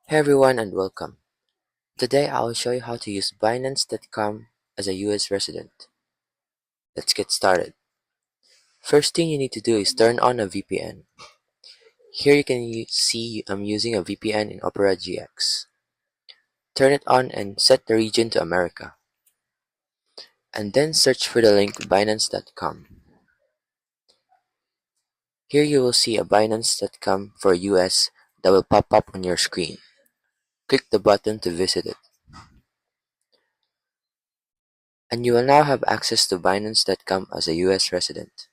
Hey everyone and welcome. Today I will show you how to use Binance.com as a US resident. Let's get started. First thing you need to do is turn on a VPN. Here you can see I'm using a VPN in Opera GX. Turn it on and set the region to America. And then search for the link Binance.com. Here you will see a Binance.com for US that will pop up on your screen. Click the button to visit it. And you will now have access to Binance.com as a US resident.